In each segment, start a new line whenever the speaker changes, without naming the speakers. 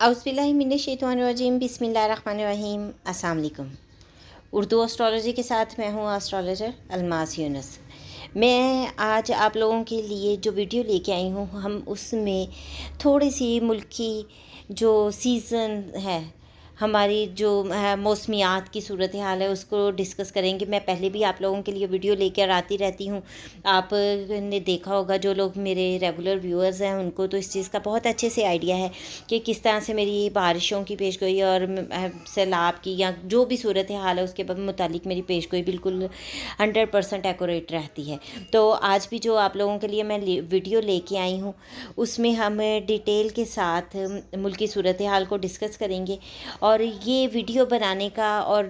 औज़ुबिल्लाहिमिनश्शैतानिर्रजीम बिस्मिल्लाहिर्रहमानिर्रहीम। अस्सलाम वालेकुम। उर्दू एस्ट्रोलॉजी के साथ मैं हूँ एस्ट्रोलॉजर अलमास यूनुस। मैं आज आप लोगों के लिए जो वीडियो लेके आई हूँ, हम उसमें थोड़ी सी मुल्क की जो सीज़न है, हमारी जो मौसमियात की सूरत हाल है, उसको डिस्कस करेंगे। मैं पहले भी आप लोगों के लिए वीडियो लेकर आती रहती हूँ। आपने देखा होगा, जो लोग मेरे रेगुलर व्यूअर्स हैं उनको तो इस चीज़ का बहुत अच्छे से आइडिया है कि किस तरह से मेरी बारिशों की पेशगोई और सैलाब की या जो भी सूरत हाल है उसके मुतालिक मेरी पेशगोई बिल्कुल 100% एक्यूरेट रहती है। तो आज भी जो आप लोगों के लिए मैं वीडियो लेके आई हूँ, उसमें हम डिटेल के साथ मुल्क की सूरत हाल को डिस्कस करेंगे। और ये वीडियो बनाने का और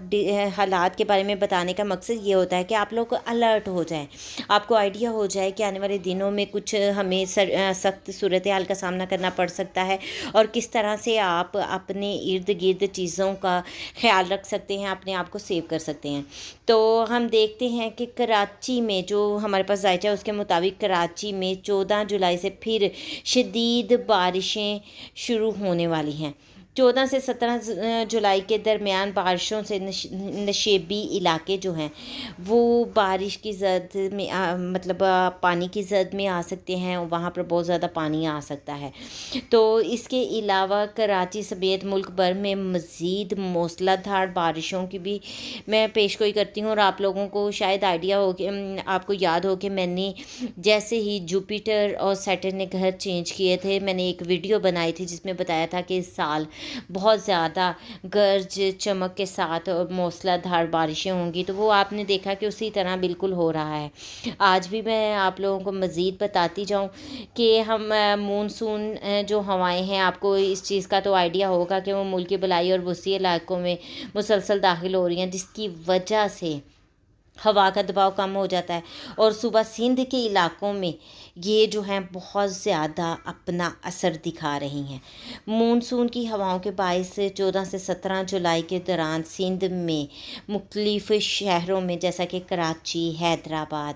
हालात के बारे में बताने का मकसद ये होता है कि आप लोग अलर्ट हो जाएं, आपको आइडिया हो जाए कि आने वाले दिनों में कुछ हमें सख्त सूरत हाल का सामना करना पड़ सकता है और किस तरह से आप अपने इर्द गिर्द चीज़ों का ख्याल रख सकते हैं, अपने आप को सेव कर सकते हैं। तो हम देखते हैं कि कराची में जो हमारे पास जायचा है उसके मुताबिक कराची में 14 जुलाई से फिर शदीद बारिशें शुरू होने वाली हैं। 14 से 17 जुलाई के दरमियान बारिशों से नशेबी इलाके जो हैं वो बारिश की ज़द में पानी की ज़द में आ सकते हैं, और वहाँ पर बहुत ज़्यादा पानी आ सकता है। तो इसके अलावा कराची समेत मुल्क भर में मज़ीद मूसलाधार बारिशों की भी मैं पेशगोई करती हूँ। और आप लोगों को शायद आइडिया हो कि आपको याद हो कि मैंने जैसे ही जुपिटर और सैटर्न ने घर चेंज किए थे, मैंने एक वीडियो बनाई थी जिसमें बताया था कि इस साल बहुत ज़्यादा गरज चमक के साथ और मूसलाधार बारिशें होंगी। तो वो आपने देखा कि उसी तरह बिल्कुल हो रहा है। आज भी मैं आप लोगों को मज़ीद बताती जाऊं कि हम मानसून जो हवाएं हैं, आपको इस चीज़ का तो आइडिया होगा कि वो मुल्क की बलाई और वसी इलाकों में मुसलसल दाखिल हो रही हैं, जिसकी वजह से हवा का दबाव कम हो जाता है और सुबह सिंध के इलाकों में ये जो हैं बहुत ज़्यादा अपना असर दिखा रही हैं। मानसून की हवाओं के बायस 14 से 17 जुलाई के दौरान सिंध में मुख्तलिफ़ शहरों में, जैसा कि कराची, हैदराबाद,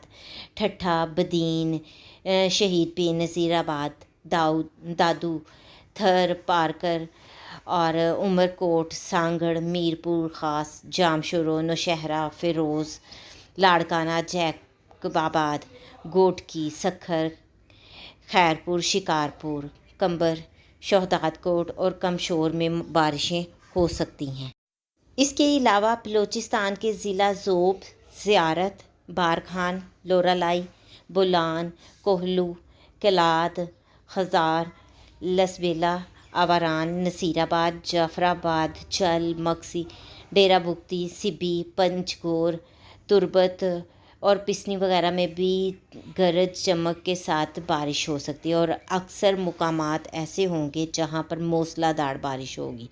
ठट्ठा, बदीन, शहीद पी नज़ीराबाद, दादू, थर, पारकर और उमरकोट, सांगड़, मीरपुर ख़ास, जामशोरो, नौशहरा, फ़िरोज़, लाड़काना, जैकबाबाद, गोटकी, सखर, खैरपुर, शिकारपुर, कंबर, शहदादकोट और कमशोर में बारिशें हो सकती हैं। इसके अलावा बलूचिस्तान के ज़िला ज़ोब, ज़ियारत, बारखान, लोरालाई, बुलान, कोहलू, कलाद, खजार, लसबेला, आवारान, नसीराबाद, जाफराबाद, चल, मक्सी, डेरा बुगती, सिबी, पंचगोर, तुरबत और पिसनी वगैरह में भी गरज चमक के साथ बारिश हो सकती है। और अक्सर मुकामात ऐसे होंगे जहां पर मूसलाधार बारिश होगी।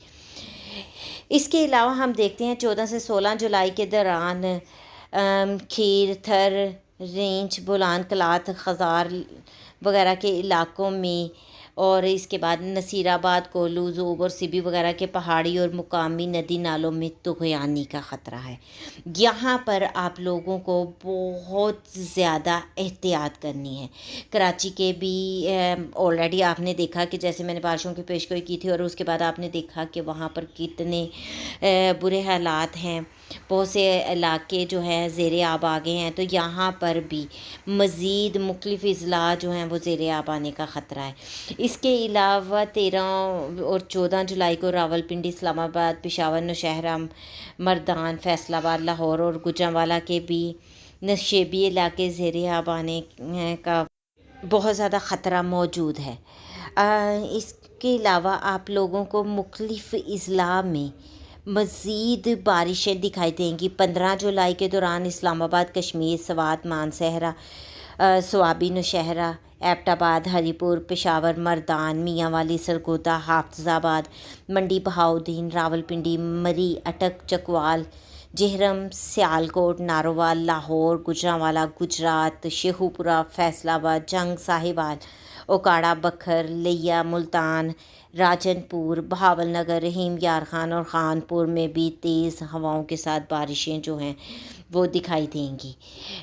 इसके अलावा हम देखते हैं 14 से 16 जुलाई के दौरान खीर, थर, रेंज, बुलान, कलात, खजार वगैरह के इलाकों में, और इसके बाद नसीराबाद, कोलू, ज़ोब और सिबी वगैरह के पहाड़ी और मुकामी नदी नालों में तुग़यानी का ख़तरा है। यहाँ पर आप लोगों को बहुत ज़्यादा एहतियात करनी है। कराची के भी ऑलरेडी आपने देखा कि जैसे मैंने बारिशों की पेशगोई की थी, और उसके बाद आपने देखा कि वहाँ पर कितने बुरे हालात हैं। बहुत से इलाके जो हैं ज़ेरे आब आ गए हैं। तो यहाँ पर भी मज़ीद मुख्तलिफ़ अज़ला जो हैं वो ज़ेरे आब आने का ख़तरा है। इसके अलावा 13 और 14 जुलाई को रावलपिंडी, इस्लामाबाद, पेशावर, नौशहरा, मर्दान, फैसलाबाद, लाहौर और गुजरांवाला के भी नशेबी इलाके ज़ेरे आब आने का बहुत ज़्यादा ख़तरा मौजूद है। इसके अलावा आप लोगों को मुख्तलिफ़ अज़ला में मज़ीद बारिशें दिखाई देंगी। 15 जुलाई के दौरान इस्लामाबाद, कश्मीर, सवात, मानसहरा, स्वाबी, नौशहरा, एबटाबाद, हरीपुर, पेशावर, मर्दान, मियांवाली, सरगोदा, हाफिज़ाबाद, मंडी बहाउद्दीन, रावलपिंडी, मरी, अटक, चकवाल, جہرم، سیالکوٹ، ناروال، لاہور، گوجرانوالا گجرات، شیخوپورہ، فیصل آباد، جنگ، ساہیوال، اوکاڑا، بکھر، لیا، ملتان، راجن پور، بہاول نگر، رحیم یار خان اور خانپور میں بھی تیز ہواؤں کے ساتھ بارشیں جو ہیں وہ دکھائی دیں گی۔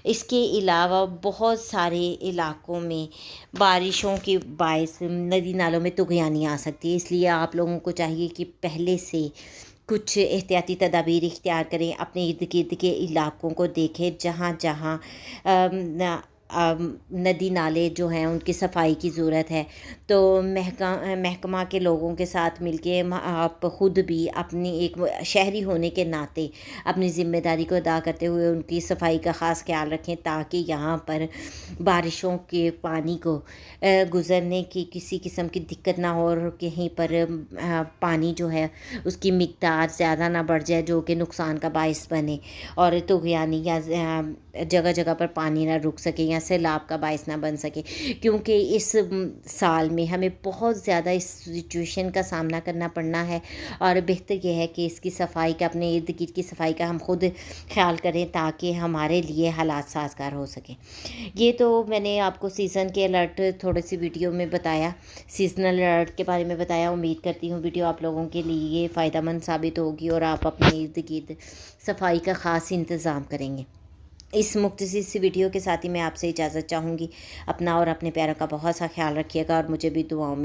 اس کے علاوہ بہت سارے علاقوں میں بارشوں کے باعث ندی نالوں میں طغیانی آ سکتی ہے، اس لیے آپ لوگوں کو چاہیے کہ پہلے سے کچھ احتیاطی تدابیر اختیار کریں، اپنے ارد گرد کے علاقوں کو دیکھیں جہاں جہاں ندی نالے جو ہیں ان کی صفائی کی ضرورت ہے، تو محکمہ کے لوگوں کے ساتھ مل کے آپ خود بھی اپنی ایک شہری ہونے کے ناطے اپنی ذمہ داری کو ادا کرتے ہوئے ان کی صفائی کا خاص خیال رکھیں، تاکہ یہاں پر بارشوں کے پانی کو گزرنے کی کسی قسم کی دقت نہ ہو، اور کہیں پر پانی جو ہے اس کی مقدار زیادہ نہ بڑھ جائے جو کہ نقصان کا باعث بنے اور طغیانی یا جگہ جگہ پر پانی نہ رک سکے یا سیلاب کا باعث نہ بن سکے، کیونکہ اس سال میں ہمیں بہت زیادہ اس سچویشن کا سامنا کرنا پڑنا ہے، اور بہتر یہ ہے کہ اس کی صفائی کا، اپنے ارد گرد کی صفائی کا ہم خود خیال کریں تاکہ ہمارے لیے حالات سازگار ہو سکیں۔ یہ تو میں نے آپ کو سیزن کے الرٹ تھوڑے سی ویڈیو میں بتایا، سیزنل الرٹ کے بارے میں بتایا۔ امید کرتی ہوں ویڈیو آپ لوگوں کے لیے فائدہ مند ثابت ہوگی اور آپ اپنے ارد گرد صفائی کا خاص انتظام کریں گے۔ اس مختصر سی ویڈیو کے ساتھ ہی میں آپ سے اجازت چاہوں گی۔ اپنا اور اپنے پیاروں کا بہت سا خیال رکھیے گا اور مجھے بھی دعاؤں میں